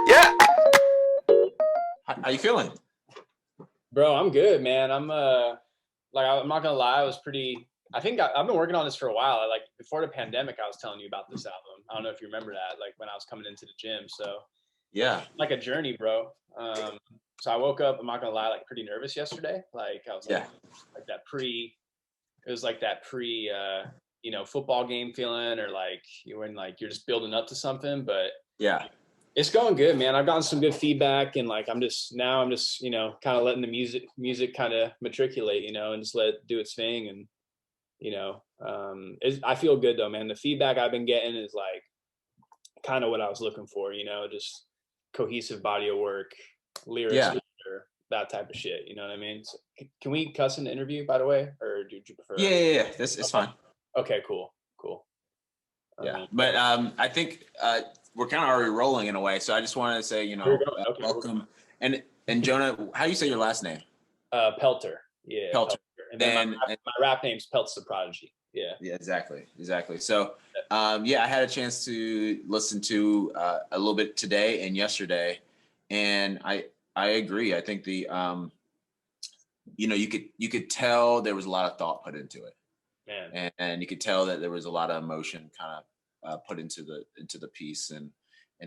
Yeah. How you feeling? Bro, I'm good, man. I'm I'm not gonna lie, I think I've been working on this for a while. Before the pandemic, I was telling you about this album. I don't know if you remember that, like when I was coming into the gym. So Yeah. like a journey, bro. So I woke up, I'm not gonna lie, like pretty nervous yesterday. Like I was like that pre it was like that pre football game feeling, or like when like you're just building up to something. But Yeah. it's going good, man. I've gotten some good feedback, and like I'm just kind of letting the music kind of matriculate, and just let it do its thing. And I feel good though, man. The feedback I've been getting is like kind of what I was looking for, just cohesive body of work, lyrics, or that type of shit. You know what I mean? So, can we cuss in the interview, by the way, or do you prefer? Yeah. This is fine. Okay, cool. Yeah, but I think we're kind of already rolling in a way. So I just wanted to say, welcome. And Jonah, how do you say your last name? Pelter. Yeah. Pelter. And then my rap name's Peltz the Prodigy. Yeah. Yeah, exactly. So, I had a chance to listen to a little bit today and yesterday, and I agree. I think the you could tell there was a lot of thought put into it. Man. And you could tell that there was a lot of emotion kind of put into the piece, and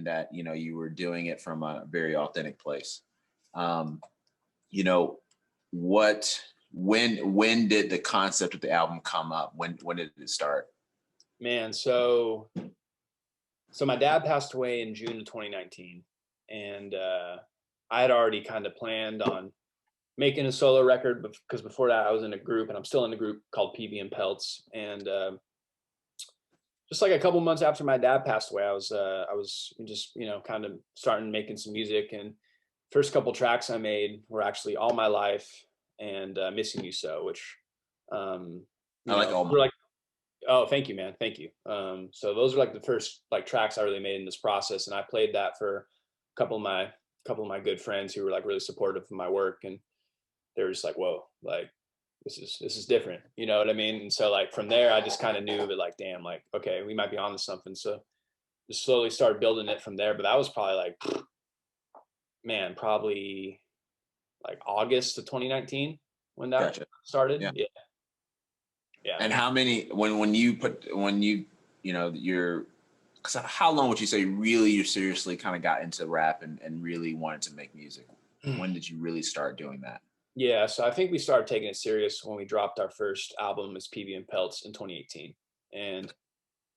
that you were doing it from a very authentic place. When did the concept of the album come up? When did it start? Man, so my dad passed away in June of 2019, and I had already kind of planned on making a solo record, because before that I was in a group, and I'm still in a group called PB and Peltz. And just like a couple months after my dad passed away, I was just kind of starting making some music. And first couple tracks I made were actually All My Life and Missing You So, which oh, thank you, man. Thank you. So those are like the first like tracks I really made in this process, and I played that for a couple of my good friends who were like really supportive of my work, and they were just like, whoa, like this is different, you know what I mean? And so like from there, I just kind of knew that like, damn, like, okay, we might be onto something. So just slowly started building it from there. But that was probably like, man, probably like August of 2019 when that started. Yeah. And how many, how long would you say really you seriously kind of got into rap and really wanted to make music? When did you really start doing that? Yeah, so I think we started taking it serious when we dropped our first album as PB and Peltz in 2018. And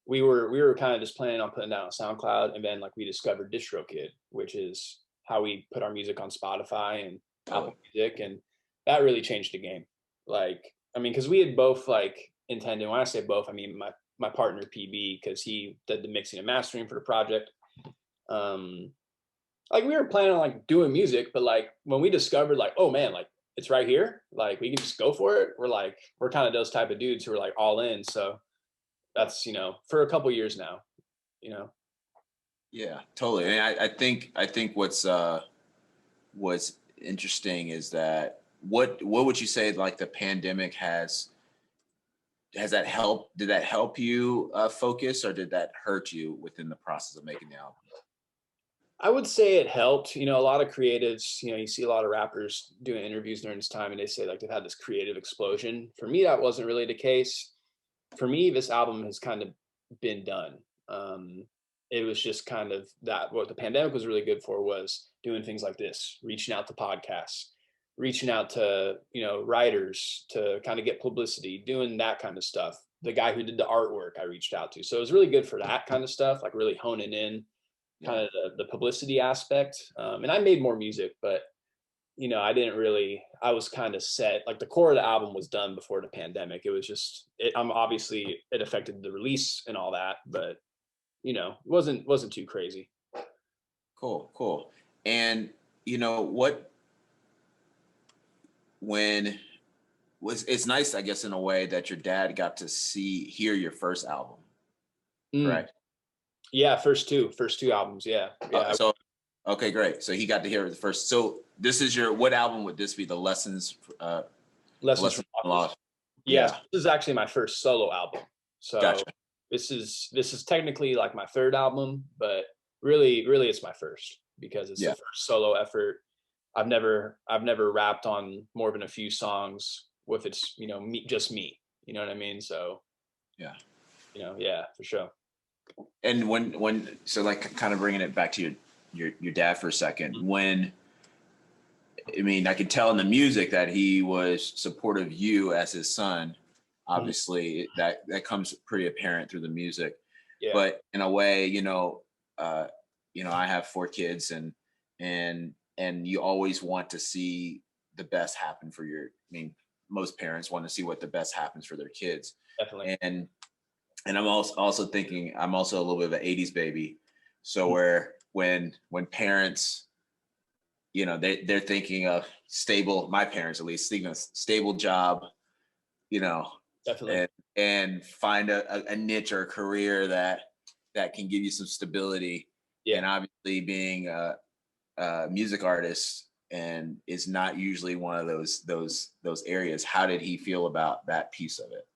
we were kind of just planning on putting that on SoundCloud, and then like we discovered DistroKid, which is how we put our music on Spotify and Apple Music, and that really changed the game. Like, I mean, because we had both like intended, when I say both, I mean my partner PB, because he did the mixing and mastering for the project. Like we were planning on like doing music, but like when we discovered like, oh man, like it's right here, like we can just go for it. We're kind of those type of dudes who are like all in. So that's, for a couple years now, Yeah, totally. And I think what's interesting is that what would you say like the pandemic has that helped? Did that help you focus, or did that hurt you within the process of making the album? I would say it helped. A lot of creatives, you see a lot of rappers doing interviews during this time, and they say like they've had this creative explosion. For me, that wasn't really the case. For me, this album has kind of been done. It was just kind of that. What the pandemic was really good for was doing things like this, reaching out to podcasts, reaching out to, writers to kind of get publicity, doing that kind of stuff. The guy who did the artwork I reached out to. So it was really good for that kind of stuff, like really honing in kind of the publicity aspect. And I made more music, but I was kind of set, like the core of the album was done before the pandemic. It was just, obviously it affected the release and all that, but it wasn't too crazy. Cool. And it's nice, I guess, in a way that your dad got to hear your first album, correct? Yeah, first two albums. Yeah. Okay, great. So he got to hear the first. So this is what album would this be? The Lessons from Lost. Yeah. This is actually my first solo album. So gotcha. This is technically like my third album, but really it's my first, because it's the Yeah. first solo effort. I've never rapped on more than a few songs with it's, me, just me, you know what I mean? So, Yeah. yeah, for sure. And so like kind of bringing it back to your dad for a second, Mhm. when, I mean, I could tell in the music that he was supportive of you as his son. Mhm. Obviously, that comes pretty apparent through the music. Yeah, But in a way, I have 4 kids, and you always want to see the best happen for your. I mean, most parents want to see what the best happens for their kids, definitely. and I'm also thinking I'm also a little bit of an '80s baby, so Mhm. where when parents, they're thinking of stable, my parents at least thinking of stable job, you know Definitely. and find a niche or a career that can give you some stability. Yeah. And obviously being a music artist and is not usually one of those areas. How did he feel about that piece of it?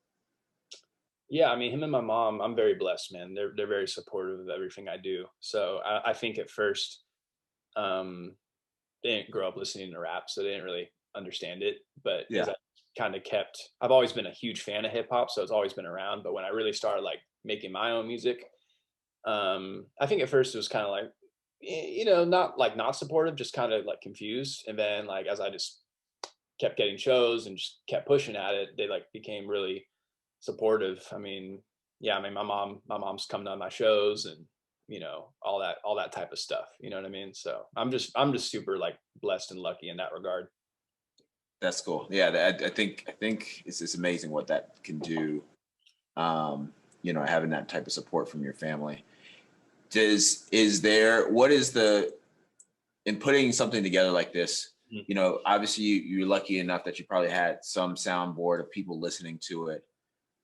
Yeah, I mean, him and my mom, I'm very blessed, man. They're very supportive of everything I do. So I think at first, um, they didn't grow up listening to rap, so they didn't really understand it. But as Yeah. I kind of I've always been a huge fan of hip hop, so it's always been around. But when I really started like making my own music, I think at first it was kind of like, not like not supportive, just kind of like confused. And then like as I just kept getting shows and just kept pushing at it, they like became really supportive. I mean, yeah, I mean, my mom's come to my shows and all that type of stuff. You know what I mean? So I'm just super like blessed and lucky in that regard. That's cool. Yeah, I think it's amazing what that can do. Having that type of support from your family. Is there what is the in putting something together like this? Mhm. Obviously you're lucky enough that you probably had some soundboard of people listening to it.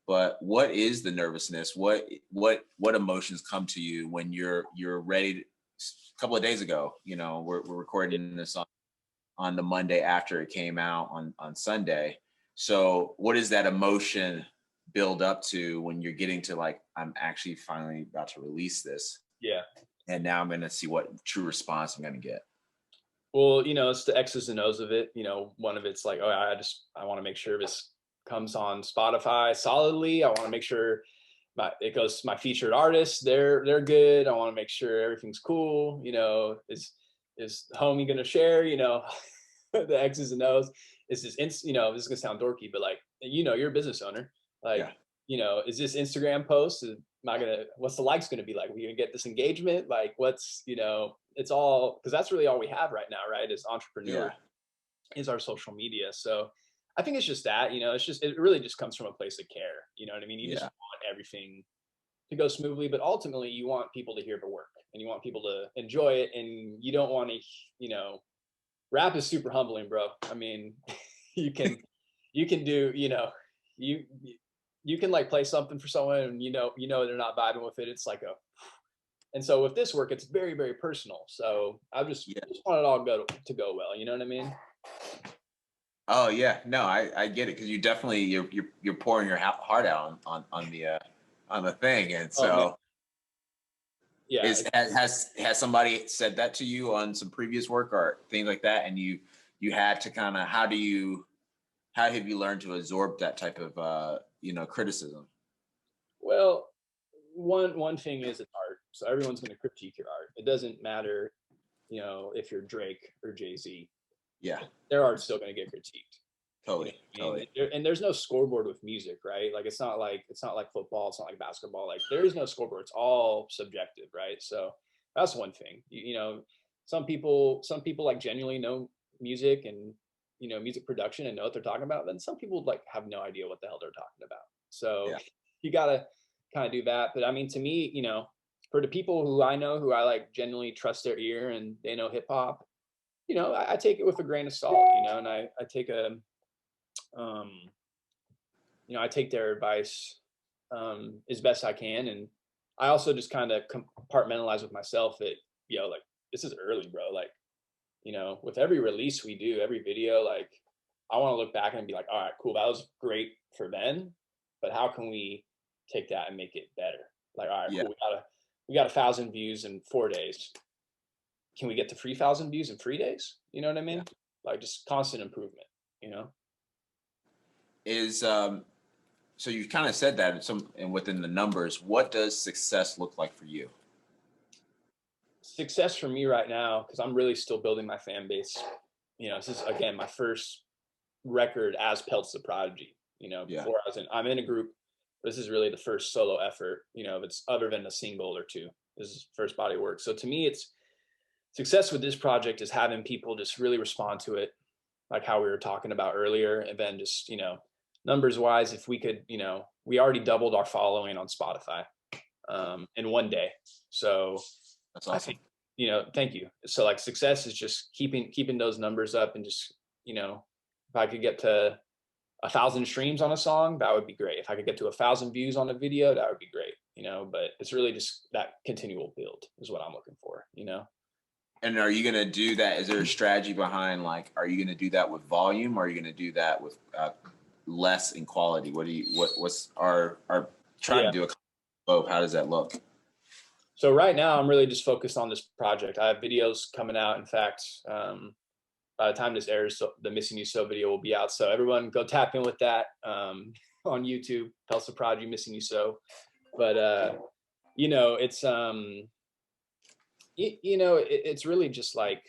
But what is the nervousness? What emotions come to you when you're ready? A couple of days ago, we're recording this on the Monday after it came out on Sunday. So what is that emotion build up to when you're getting to like, I'm actually finally about to release this, Yeah. and now I'm going to see what true response I'm going to get? Well, it's the X's and O's of it. One of it's like, oh, I want to make sure this comes on Spotify solidly. I want to make sure it goes to my featured artists. They're good. I want to make sure everything's cool. Is homie gonna share? The X's and O's. Is this this is gonna sound dorky, but like you're a business owner. Like Yeah, is this Instagram post? What's the likes gonna be like? Are we gonna get this engagement? Like what's it's all because that's really all we have right now, right? As entrepreneurs yeah, is our social media. So I think it's just that, it really just comes from a place of care. You know what I mean? You just yeah, want everything to go smoothly, but ultimately you want people to hear the work and you want people to enjoy it. And you don't want to, rap is super humbling, bro. I mean, you can, you can do, you, you can like play something for someone and they're not vibing with it. It's like and so with this work, it's very, very personal. So yeah. just want it all to go well. You know what I mean? Oh yeah, no, I get it because you definitely you're pouring your heart out on the thing, and Oh man. so Yeah. has somebody said that to you on some previous work or things like that, and you had to kind of how have you learned to absorb that type of criticism? Well, one thing is it's art, so everyone's going to critique your art. It doesn't matter, if you're Drake or Jay-Z, Yeah, their art's still going to get critiqued. You know totally, what I mean? totally. And there's no scoreboard with music, right? Like it's not like football, it's not like basketball. Like there is no scoreboard. It's all subjective, right? So that's one thing. Some people like genuinely know music and music production and know what they're talking about. Then some people like have no idea what the hell they're talking about. So Yeah, you gotta kind of do that. But I mean, to me, for the people who I know who I like genuinely trust their ear and they know hip hop, I take it with a grain of salt, and I take um, I take their advice as best I can, and I also just kind of compartmentalize with myself that like this is early, bro. Like with every release we do, every video, like I want to look back and be like, all right, cool, that was great for then, but how can we take that and make it better? Like, all right, yeah, cool, we got 1,000 views in 4 days. Can we get to 3,000 views in 3 days? You know what I mean? Yeah. Like just constant improvement, you know? Is so you kind of said that and within the numbers, what does success look like for you? Success for me right now, because I'm really still building my fan base. You know, this is again my first record as Peltz the Prodigy. You know, Yeah. before I'm in a group. This is really the first solo effort. You know, if it's other than a single or two. This is first body work. So to me, it's success with this project is having people just really respond to it, like how we were talking about earlier, and then just, you know, numbers wise, if we could, you know, we already doubled our following on Spotify in one day. So That's I awesome. think, you know, thank you. So like success is just keeping those numbers up, and just, you know, if I could get to 1,000 streams on a song, that would be great. If I could get to 1,000 views on a video, that would be great, you know, but it's really just that continual build is what I'm looking for, you know? And are you going to do that? Is there a strategy behind, like, are you going to do that with volume, or are you going to do that with less in quality? What's our trying Yeah. to do a both? How does that look? So right now I'm really just focused on this project. I have videos coming out. In fact, by the time this airs, so the Missing You So video will be out. So everyone go tap in with that on YouTube, Peltz the Prodigy, Missing You So. But you know, it's you know, it's really just like,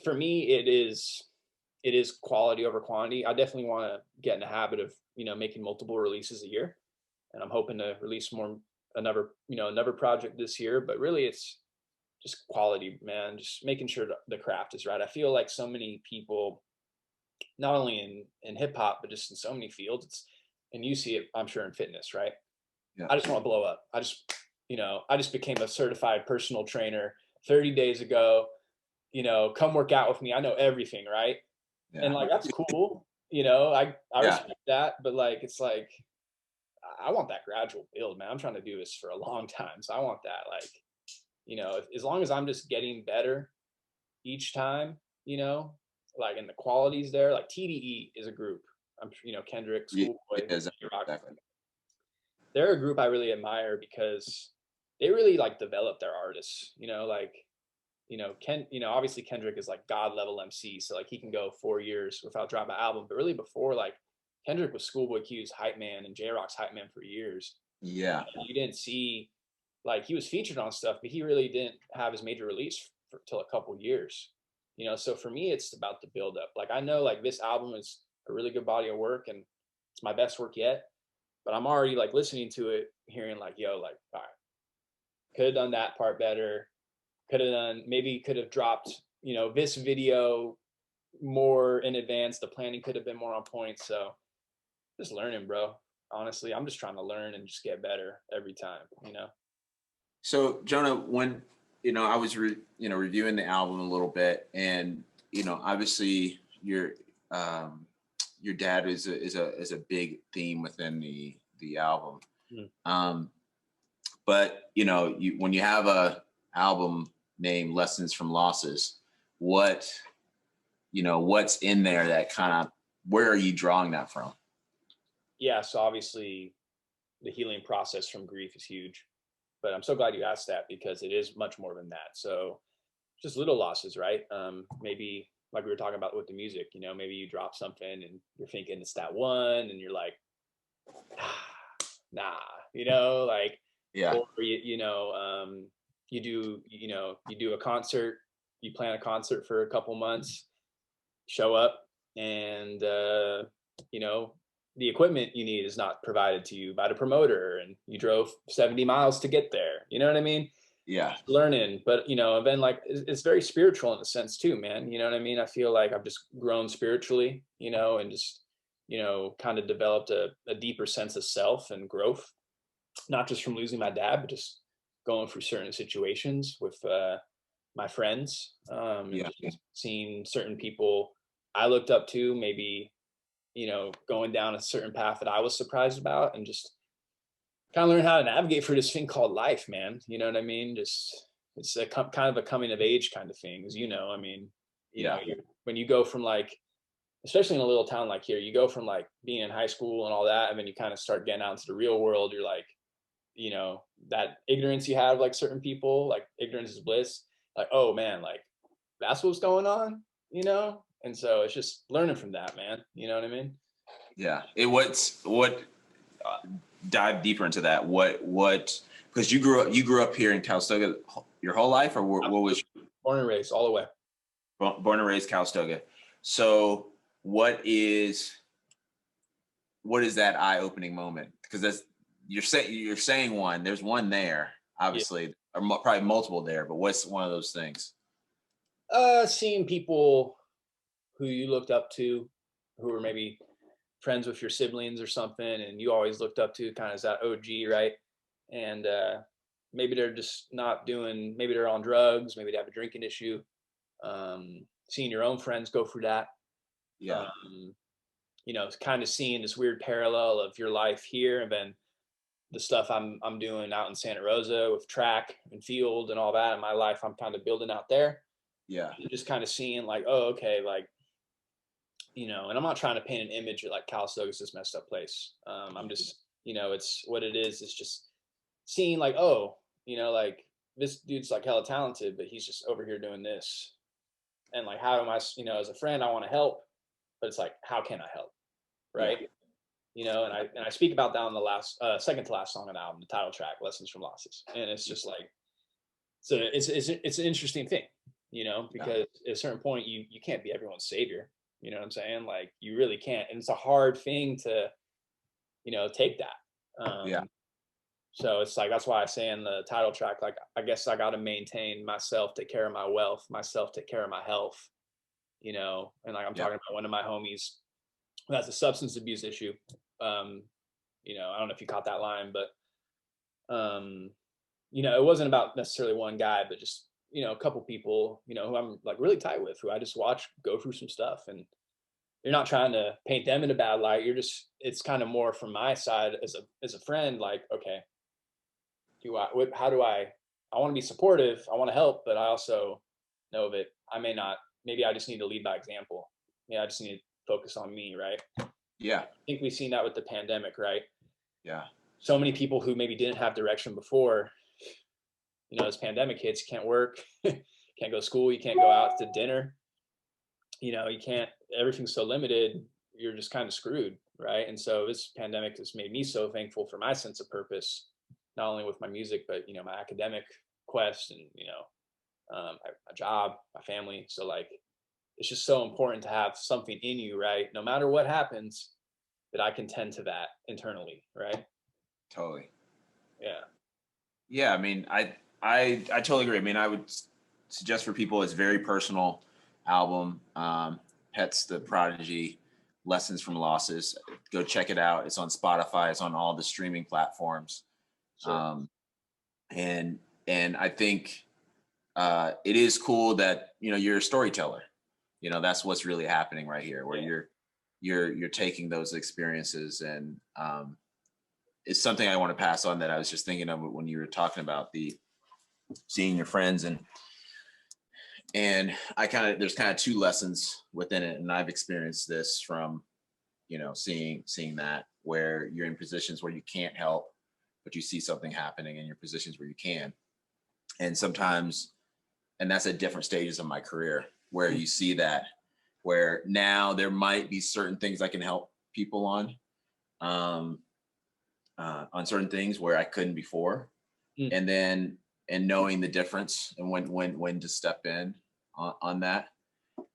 for me, it is quality over quantity. I definitely want to get in the habit of, you know, making multiple releases a year, and I'm hoping to release another project this year. But really, it's just quality, man. Just making sure the craft is right. I feel like so many people, not only in hip hop, but just in so many fields, and you see it, I'm sure, in fitness, right? Yeah. I just want to blow up. I just became a certified personal trainer 30 days ago. You know, come work out with me. I know everything, right? Yeah. And like, that's cool. You know, I Yeah. respect that, but like, it's like, I want that gradual build, man. I'm trying to do this for a long time. So I want that, like, you know, as long as I'm just getting better each time, you know, like, and the quality's there. Like TDE is a group. I'm sure, you know, Kendrick, Yeah, Schoolboy, Rock. exactly. They're a group I really admire because they really like develop their artists, you know, like, you know, obviously Kendrick is like God level MC. So like he can go 4 years without dropping an album. But really before, like, Kendrick was Schoolboy Q's hype man and J Rock's hype man for years. Yeah. You didn't see, like, he was featured on stuff, but he really didn't have his major release till a couple years. You know, so for me, it's about the build up. Like, I know like this album is a really good body of work and it's my best work yet, but I'm already like listening to it, hearing like, yo, like, all right, could have done that part better. Could have dropped, you know, this video more in advance. The planning could have been more on point. So just learning, bro. Honestly, I'm just trying to learn and just get better every time, you know? So Jonah, when I was reviewing the album a little bit, and obviously your dad is a big theme within the album. Mm. But when you have a album named Lessons from Losses, what's in there that kind of, where are you drawing that from? Yeah, so obviously the healing process from grief is huge, but I'm so glad you asked that because it is much more than that. So just little losses, right? Maybe like we were talking about with the music, maybe you drop something and you're thinking it's that one and you're like, nah, like, Yeah. or you do a concert, you plan a concert for a couple months, show up, and the equipment you need is not provided to you by the promoter, and you drove 70 miles to get there. You know what I mean? Yeah. Learning, but and then like it's very spiritual in a sense too, man. You know what I mean? I feel like I've just grown spiritually, and just kind of developed a deeper sense of self and growth, not just from losing my dad, but just going through certain situations with my friends, and just seeing certain people I looked up to, maybe going down a certain path that I was surprised about, and just kind of learn how to navigate through this thing called life, man. You know what I mean? Just, it's a kind of a coming of age kind of thing, as I mean, when you go from, like, especially in a little town like here, you go from like being in high school and all that, and then you kind of start getting out into the real world. You're like, you know, that ignorance you have, like certain people, like ignorance is bliss. Like, oh man, like that's what's going on, you know? And so it's just learning from that, man. You know what I mean? Yeah. What dive deeper into that? What because you grew up here in Calistoga your whole life, or what was Born and raised all the way. born and raised Calistoga? So what is that eye-opening moment? Because that's you're saying one. There's one there, Yeah. obviously, or probably multiple there. But what's one of those things? Seeing people who you looked up to, who were maybe friends with your siblings or something, and you always looked up to kind of as that OG, right? And maybe they're just not doing, maybe they're on drugs, maybe they have a drinking issue. Seeing your own friends go through that, Yeah, um, you know, kind of seeing this weird parallel of your life here and then the stuff I'm doing out in Santa Rosa with track and field and all that in my life, I'm kind of building out there. yeah, Just kind of seeing like, oh, okay, like, you know, and I'm not trying to paint an image of like Calistoga is this messed up place. I'm just, you know, it's what it is. It's just seeing like, oh, you know, like this dude's like hella talented, but he's just over here doing this. And like, how am I, you know, as a friend, I want to help, but it's like, how can I help? yeah, Right. You know, and I speak about that on the last, second to last song on the album, the title track, Lessons from Losses. And it's just like, so it's an interesting thing, you know, yeah, because at a certain point you can't be everyone's savior. You know what I'm saying? Like you really can't, and it's a hard thing to, you know, take that. yeah, So it's like that's why I say in the title track, like I guess I got to maintain myself, take care of my wealth, myself, take care of my health. You know, and like I'm yeah. talking about one of my homies who has a substance abuse issue. Um, you know, I don't know if you caught that line, but you know, it wasn't about necessarily one guy, but just, you know, a couple people, you know, who I'm like really tight with, who I just watch go through some stuff. And you're not trying to paint them in a bad light. You're just, it's kind of more from my side as a friend, like, okay, how do I want to be supportive. I want to help, but I also know that I may not, maybe I just need to lead by example. Yeah. I just need to focus on me. Right. I Yeah, think we've seen that with the pandemic, right? yeah, So many people who maybe didn't have direction before, you know, this pandemic hits, you can't work, can't go to school, you can't go out to dinner, you know, you can't, everything's so limited, you're just kind of screwed, right? And so this pandemic has made me so thankful for my sense of purpose, not only with my music, but, you know, my academic quest and, you know, my job, my family. So like, it's just so important to have something in you, right? No matter what happens, that I can tend to that internally, right? totally. Yeah. Yeah, I mean, I totally agree. I mean, I would suggest for people it's very personal album. Pets the Prodigy, Lessons from Losses. Go check it out. It's on Spotify. It's on all the streaming platforms. Sure. Um, and I think it is cool that you're a storyteller. That's what's really happening right here, where Yeah. you're taking those experiences, and it's something I want to pass on that I was just thinking of when you were talking about the seeing your friends, and there's kind of two lessons within it, and I've experienced this from seeing that, where you're in positions where you can't help, but you see something happening in your positions where you can. And sometimes, and that's at different stages of my career, where you see that, where now there might be certain things I can help people um, on certain things where I couldn't before, Mm. and then and knowing the difference and when to step in on that.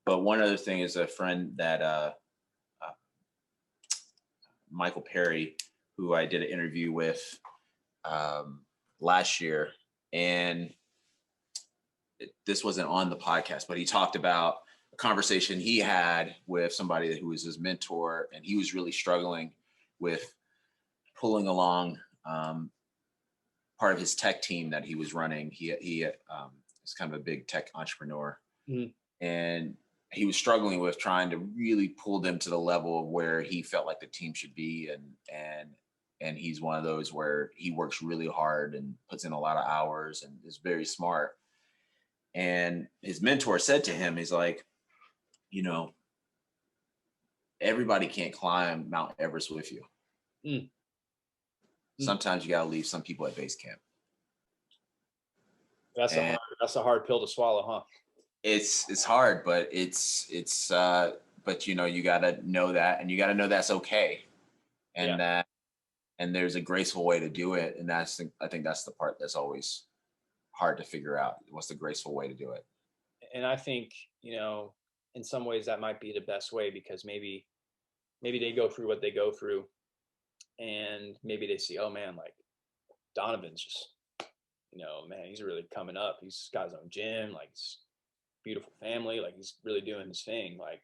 But one other thing is a friend that uh, Michael Perry, who I did an interview with um, last year, and this wasn't on the podcast, but he talked about a conversation he had with somebody who was his mentor, and he was really struggling with pulling along part of his tech team that he was running. He is kind of a big tech entrepreneur, Mm. and he was struggling with trying to really pull them to the level of where he felt like the team should be, and he's one of those where he works really hard and puts in a lot of hours and is very smart. And his mentor said to him, he's like, you know, everybody can't climb Mount Everest with you. Mm. sometimes you gotta leave some people at base camp. That's And a hard pill to swallow, huh? it's hard, but but you gotta know that, and you gotta know that's okay, Yeah. and that and there's a graceful way to do it, and I think that's the part that's always hard to figure out. What's the graceful way to do it? And I think, in some ways that might be the best way, because maybe they go through what they go through, and maybe they see, oh man, like Donovan's just, man, he's really coming up. He's got his own gym, like he's beautiful family, like he's really doing his thing. Like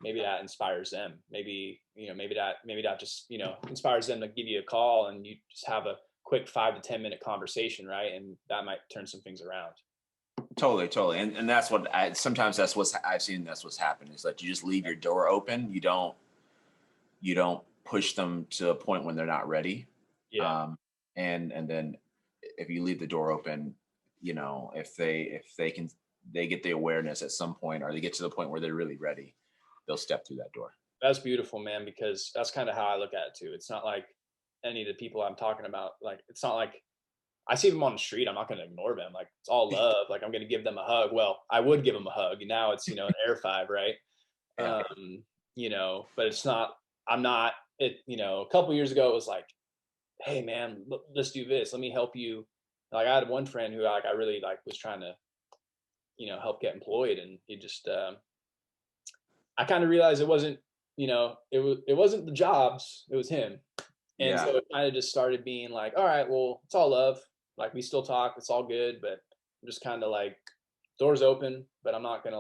maybe that inspires them. Maybe that just, inspires them to give you a call, and you just have a quick 5 to 10 minute conversation, right? And that might turn some things around. Totally, and that's what sometimes that's what's I've seen. That's what's happened is that you just leave your door open. You don't push them to a point when they're not ready. Yeah. And then if you leave the door open, if they get the awareness at some point, or they get to the point where they're really ready, they'll step through that door. That's beautiful, man, because that's kind of how I look at it too. It's not like any of the people I'm talking about, like, it's not like I see them on the street, I'm not going to ignore them. Like, it's all love. Like, I'm going to give them a hug. Well, I would give them a hug. Now it's, an air five, right? Yeah. But it's not, I'm not, a couple years ago, it was like, hey man, let's do this. Let me help you. Like, I had one friend who I really was trying to, help get employed. And he just, I kind of realized it wasn't, it wasn't the jobs, it was him. And so it kind of just started being like, all right, well, it's all love. Like, we still talk, it's all good, but I'm just kind of like, doors open, but I'm not gonna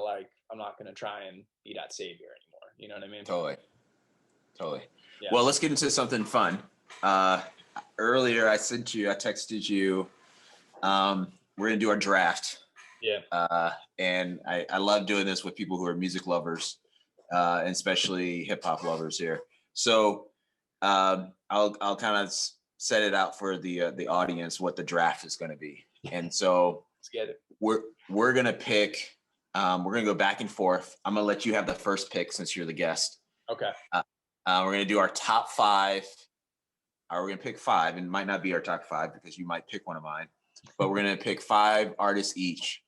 try and be that savior anymore. You know what I mean? Totally. Yeah. Well, let's get into something fun. Earlier I texted you, we're gonna do our draft. Yeah. And I love doing this with people who are music lovers, and especially hip hop lovers here. So I'll kind of set it out for the audience what the draft is going to be. And so let's get it. We're gonna pick. We're gonna go back and forth. I'm gonna let you have the first pick since you're the guest. Okay. We're gonna do our top five. We're gonna pick five, and it might not be our top five because you might pick one of mine. But we're gonna pick 5 artists each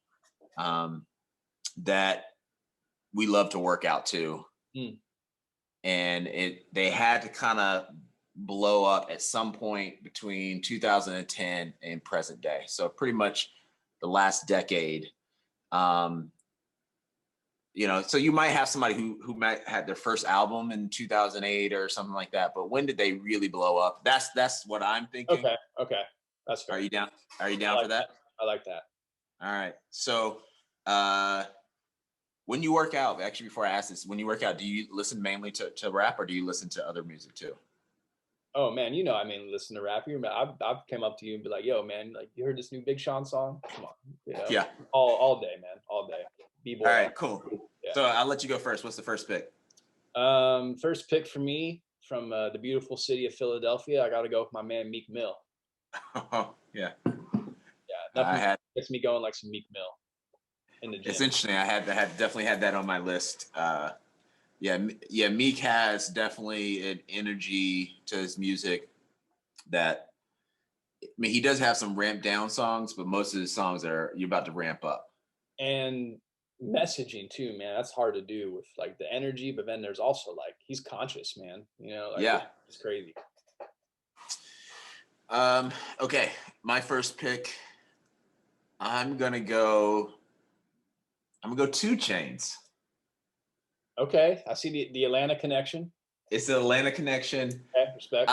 that we love to work out to. And they had to kind of blow up at some point between 2010 and present day. So pretty much the last decade. So you might have somebody who might had their first album in 2008 or something like that. But when did they really blow up? That's what I'm thinking. Okay. That's fair. Are you down for that? I like that. All right. So when you work out, actually, before I ask this, when you work out, do you listen mainly to rap, or do you listen to other music too? Oh man, I mean, listen to rap. I've come up to you and be like, yo, man, like, you heard this new Big Sean song? Come on. Yeah. All day, man. All day. B-boy. All right, cool. Yeah. So I'll let you go first. What's the first pick? First pick for me from the beautiful city of Philadelphia. I got to go with my man Meek Mill. Oh, yeah. Yeah. Nothing gets me going like some Meek Mill. In the gym. It's interesting. I had definitely had that on my list. Meek has definitely an energy to his music that, I mean, he does have some ramp down songs, but most of his songs you're about to ramp up. And messaging too, man, that's hard to do with like the energy, but then there's also like, he's conscious, man. It's crazy. Okay, my first pick, I'm gonna go 2 Chainz. Okay, I see the Atlanta connection. It's the Atlanta connection. Okay, respect.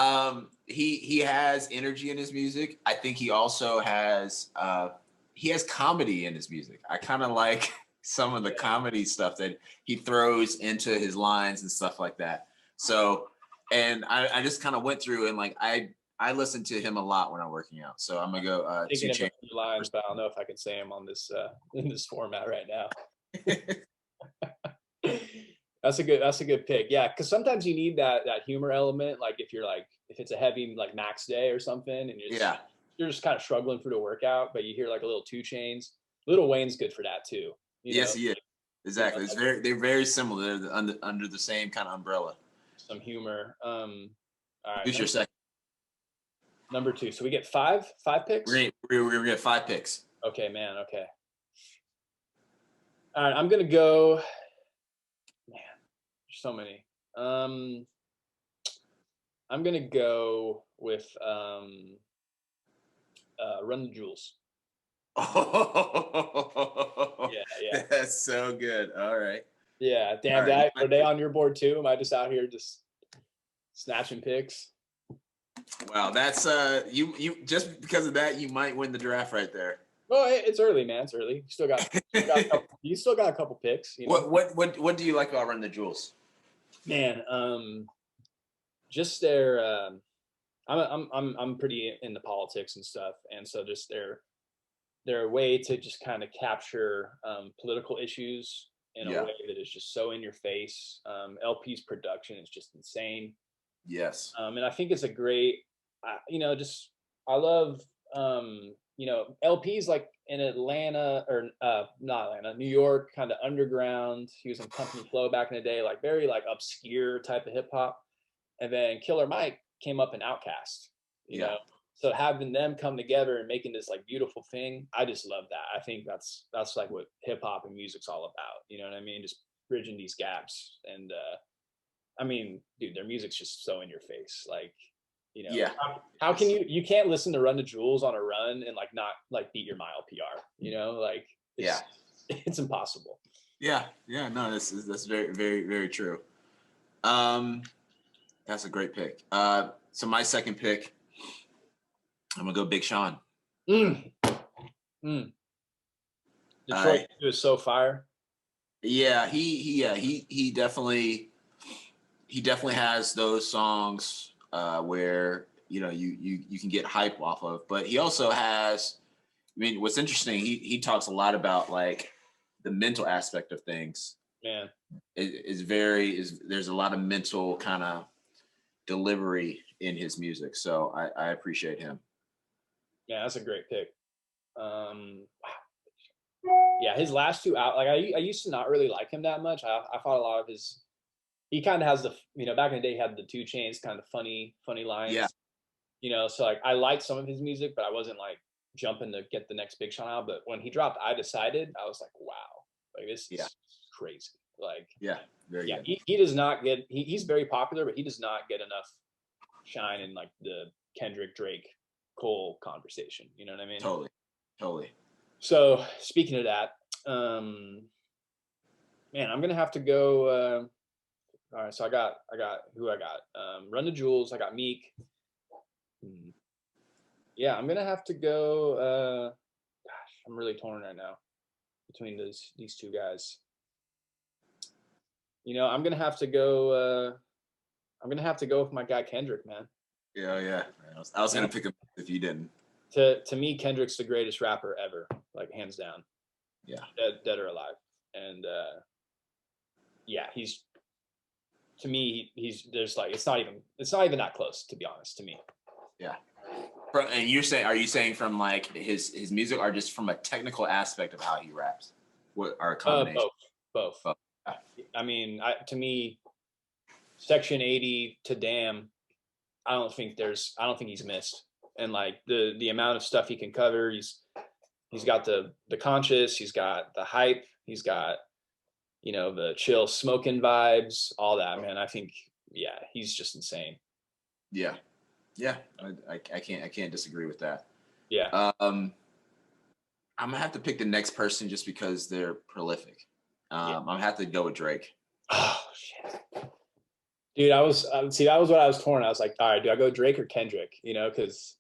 He has energy in his music. I think he also has comedy in his music. I kind of like some of the comedy stuff that he throws into his lines and stuff like that. So, and I just kind of went through and like I listen to him a lot when I'm working out. So I'm gonna go 2 Chainz. Lines, but I don't know if I can say him on this in this format right now. That's a good pick. Yeah, because sometimes you need that humor element. Like if it's a heavy like max day or something, and you're just kind of struggling through the workout, but you hear like a little 2 Chainz. Lil Wayne's good for that too. Yes, he is. Exactly. They're very similar. They're under the same kind of umbrella. Some humor. All right. Who's your second? Number 2. So we get five picks. We're gonna get 5 picks. Okay, man. Okay. All right, I'm gonna go. Man, there's so many. I'm gonna go with Run the Jewels. Oh, Yeah. that's so good. All right. Yeah, damn. All right. Are they on your board too? Am I just out here just snatching picks? Wow, that's you just because of that, you might win the draft right there. Well, it's early, man. It's early. You still got a couple picks. You know? What do you like about Run the Jewels? Man, just their I'm pretty into politics and stuff, and so just their way to just kind of capture political issues in a way that is just so in your face. LP's production is just insane. Yes. And I think it's a great, I love, LP's like in Atlanta or not Atlanta, New York, kind of underground. He was in Company Flow back in the day, like very like obscure type of hip hop. And then Killer Mike came up in Outkast, you know. So having them come together and making this like beautiful thing, I just love that. I think that's like what hip hop and music's all about. You know what I mean? Just bridging these gaps. And I mean, dude, their music's just so in your face. Like, you know, how can you can't listen to Run the Jewels on a run and like not like beat your mile PR, you know, like it's impossible. No, that's very, very, very true. That's a great pick. So my second pick, I'm gonna go Big Sean. Detroit is so fire. Yeah, he definitely has those songs where you know you can get hype off of, but he also has. I mean, what's interesting, he talks a lot about like the mental aspect of things. Man, there's a lot of mental kind of delivery in his music, so I appreciate him. Yeah, that's a great pick. Yeah, his last 2 out, like I used to not really like him that much. I thought a lot of his, he kind of has the, you know, back in the day he had the 2 Chainz kind of funny lines. Yeah. You know, so like I liked some of his music, but I wasn't like jumping to get the next Big Sean out. But when he dropped I Decided, I was like, wow, like this is crazy. Like very good. He does not get, he's very popular, but he does not get enough shine in like the Kendrick, Drake, Cole conversation. You know what I mean? Totally. So speaking of that, man, I'm gonna have to go. All right, so I got who I got. Run the Jewels. I got Meek. Yeah, I'm gonna have to go. Gosh, I'm really torn right now between these 2 guys. You know, I'm gonna have to go. I'm gonna have to go with my guy Kendrick, man. Yeah. I was gonna pick him if you didn't. To me, Kendrick's the greatest rapper ever, like hands down. Yeah. Dead or alive. And he's, to me, he's there's like it's not even that close, to be honest, to me. Yeah. And are you saying from like his music, or just from a technical aspect of how he raps? What are a combination? Both. I mean, to me, Section 80 to Damn, I don't think he's missed. And like the amount of stuff he can cover, he's got the conscious, he's got the hype, he's got, you know, the chill smoking vibes, all that, man. I think, he's just insane. Yeah. I can't disagree with that. Yeah. I'm gonna have to pick the next person just because they're prolific. I'm gonna have to go with Drake. Oh shit. Dude, that was what I was torn. I was like, all right, do I go Drake or Kendrick? You know, because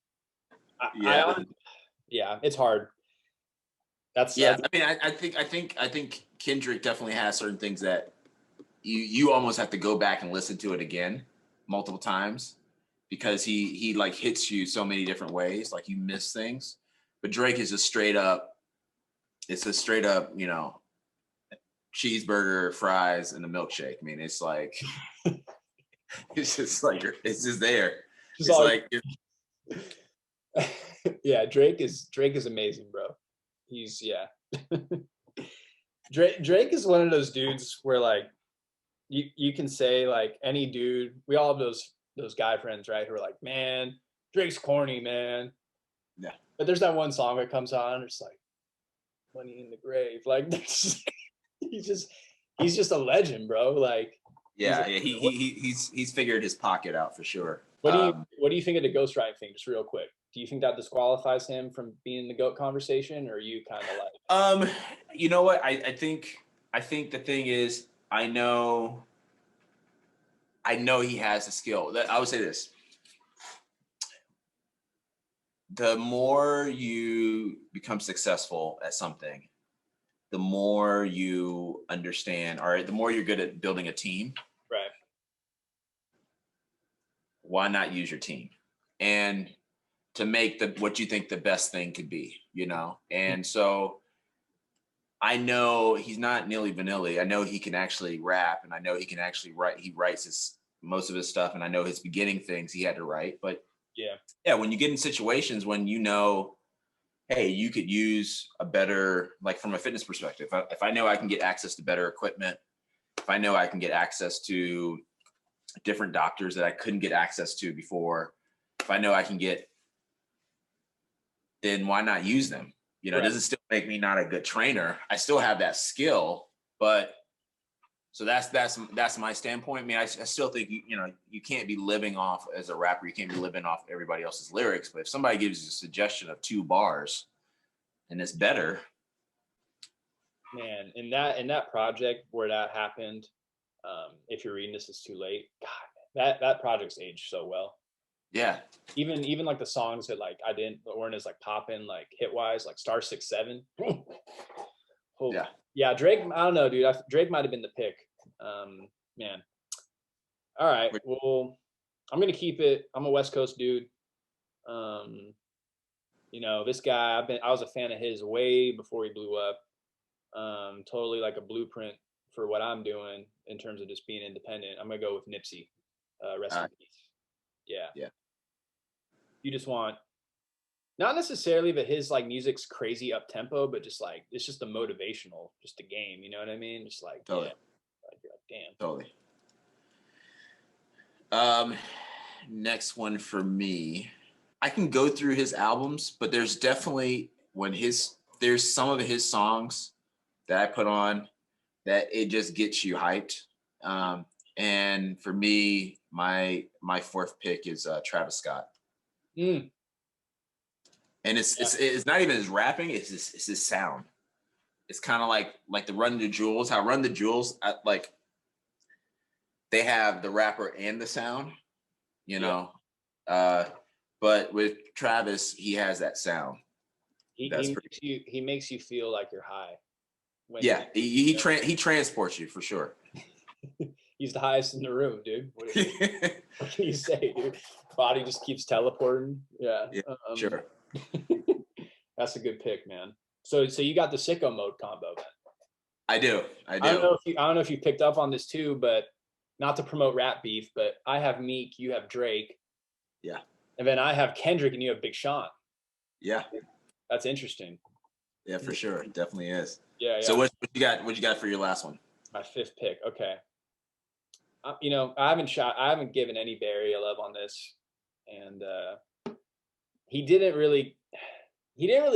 it's hard. I think Kendrick definitely has certain things that you almost have to go back and listen to it again multiple times because he like hits you so many different ways, like you miss things. But Drake is just straight up, you know, cheeseburger, fries, and a milkshake. I mean, it's like it's just there. It's like Drake is amazing, bro. He's Drake is one of those dudes where like you can say like any dude, we all have those guy friends, right, who are like, man, Drake's corny, man. Yeah. But there's that one song that comes on, and it's like money in the grave. Like he's just a legend, bro. Like Yeah, he's figured his pocket out for sure. what do you think of the ghostwriting thing? Just real quick, do you think that disqualifies him from being in the GOAT conversation, or are you kind of like? You know what? I think the thing is, I know he has a skill. I would say this: the more you become successful at something, the more you understand, or the more you're good at building a team. Right. Why not use your team and to make what you think the best thing could be, you know? And so I know he's not nilly vanilly. I know he can actually rap, and I know he can actually write. He writes most of his stuff, and I know his beginning things he had to write. But yeah, when you get in situations when you know, hey, you could use a better, like from a fitness perspective, if I know I can get access to better equipment, if I know I can get access to different doctors that I couldn't get access to before, if I know I can get, then why not use them? You know, It doesn't still make me not a good trainer. I still have that skill, but so that's my standpoint. I mean, I still think you can't be living off as a rapper. You can't be living off everybody else's lyrics. But if somebody gives you a suggestion of 2 bars, and it's better, man, in that project where that happened, if you're reading this, it's too late. God, that project's aged so well. Yeah. Even like the songs that like weren't as like popping like hit wise, like Star 6-7. Oh, yeah, Drake. I don't know, dude. Drake might have been the pick. Man. All right. Well, I'm gonna keep it. I'm a West Coast dude. This guy. I was a fan of his way before he blew up. Totally like a blueprint for what I'm doing in terms of just being independent. I'm gonna go with Nipsey. Rest in peace. Yeah. Yeah. You just want not necessarily that his like music's crazy up tempo, but just like it's just a motivational, just a game. You know what I mean? Just like totally. Yeah, like, you're like damn. Totally. Next one for me. I can go through his albums, but there's definitely there's some of his songs that I put on that it just gets you hyped. And for me, my 4th pick is Travis Scott. And it's not even his rapping; it's his sound. It's kind of like the Run the Jewels. How Run the Jewels, like they have the rapper and the sound, you know. But with Travis, he has that sound. He makes you feel like you're high. He transports you for sure. He's the highest in the room, dude. What can you say, dude? Body just keeps teleporting. Yeah. Sure. That's a good pick, man. So you got the sicko mode combo then. I do. I don't know if you picked up on this too, but not to promote rap beef, but I have Meek, you have Drake. Yeah. And then I have Kendrick and you have Big Sean. Yeah. That's interesting. Yeah, for sure. It definitely is. Yeah. So what you got for your last one? My 5th pick. Okay. I haven't given any Barry a love on this, and he didn't really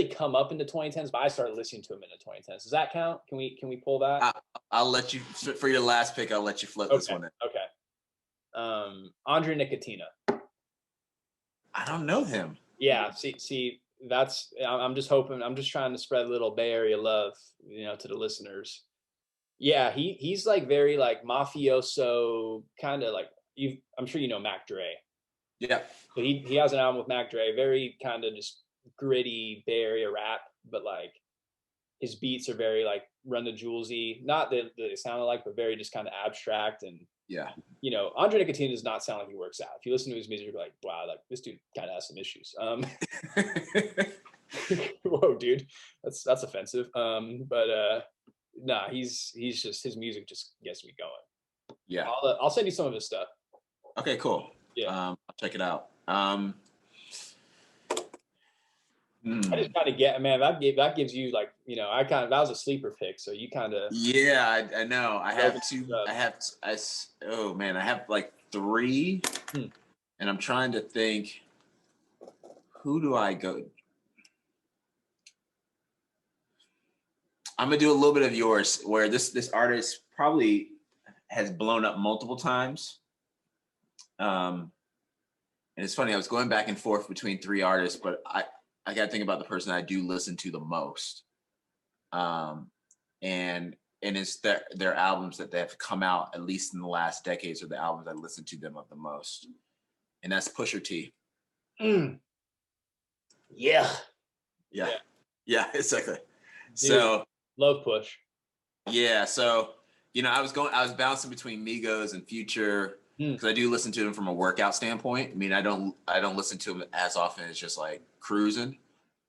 come up in the 2010s, but I started listening to him in the 2010s. Does that count? Can we pull that? I'll let you, for your last pick, I'll let you flip this one in. Okay. Andre Nicotina. I don't know him. Yeah. See, I'm just hoping. I'm just trying to spread a little Bay Area love, to the listeners. Yeah, he's like very like mafioso, kind of like I'm sure you know Mac Dre. Yeah. So he has an album with Mac Dre, very kind of just gritty Bay Area rap, but like his beats are very like Run the Jewelsy, not that they sound like, but very just kind of abstract. And Andre Nicotina does not sound like he works out. If you listen to his music, you're like, wow, like this dude kind of has some issues. Whoa, dude, that's offensive. Nah, he's just, his music just gets me going. Yeah. I'll send you some of his stuff. Okay, cool. Yeah. I'll check it out. I just kind of get, man, that gives you like, that was a sleeper pick. So you kind of. Yeah, I know. I have like 3 and I'm trying to think. Who do I go? I'm gonna do a little bit of yours, where this artist probably has blown up multiple times. And it's funny, I was going back and forth between three artists, but I got to think about the person I do listen to the most. And it's their albums that they have come out at least in the last decades are the albums I listen to them of the most, and that's Pusha T. Yeah. Yeah, exactly. Dude, so love Push. Yeah, so I was bouncing between Migos and Future because I do listen to them from a workout standpoint. I mean, I don't listen to them as often as just like cruising.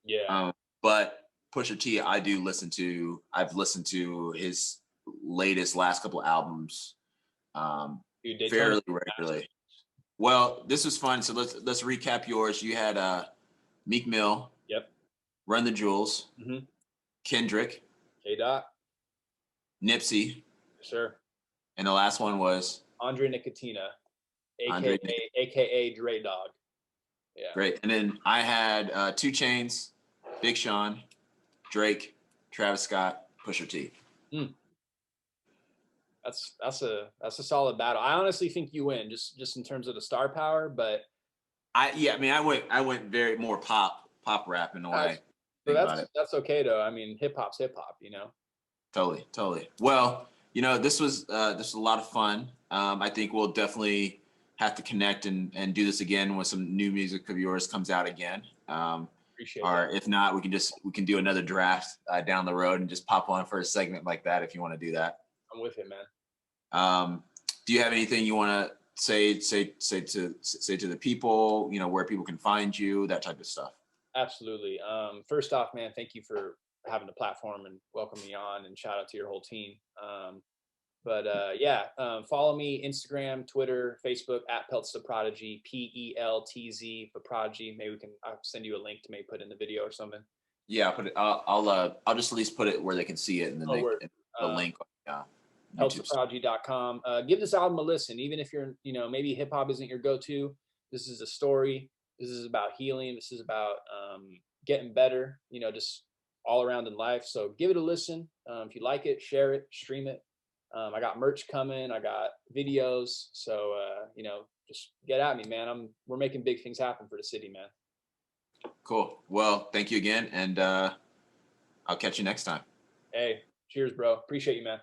Yeah. But Pusha T, I do listen to. I've listened to his last couple albums Dude, fairly regularly. Well, this was fun. So let's recap yours. You had Meek Mill. Yep. Run the Jewels. Mm-hmm. Kendrick. K-Dot. Nipsey. Sure. And the last one was Andre Nicotina, aka Dre Dog. Yeah. Great. And then I had 2 Chainz, Big Sean, Drake, Travis Scott, Pusha T. That's a solid battle. I honestly think you win, just in terms of the star power, but I went very more pop rap in a way. But that's okay though. I mean, hip hop's hip hop, Totally. Well, this was a lot of fun. I think we'll definitely have to connect and do this again when some new music of yours comes out again. Appreciate or that. If not, we can do another draft down the road and just pop on for a segment like that if you want to do that. I'm with it, man. Do you have anything you want to say to the people? Where people can find you, that type of stuff. Absolutely. First off, man, thank you for having the platform and welcoming me on, and shout out to your whole team. Follow me Instagram, Twitter, Facebook at Peltz the Prodigy, Peltz for Prodigy. Maybe I'll send you a link to maybe put in the video or something. Yeah, I'll put it. I'll just at least put it where they can see it, and then the link. PeltzTheProdigy.com. Give this album a listen, even if you're, maybe hip hop isn't your go-to. This is a story. This is about healing. This is about getting better, just all around in life. So give it a listen. If you like it, share it, stream it. I got merch coming. I got videos. So, just get at me, man. We're making big things happen for the city, man. Cool. Well, thank you again. And I'll catch you next time. Hey, cheers, bro. Appreciate you, man.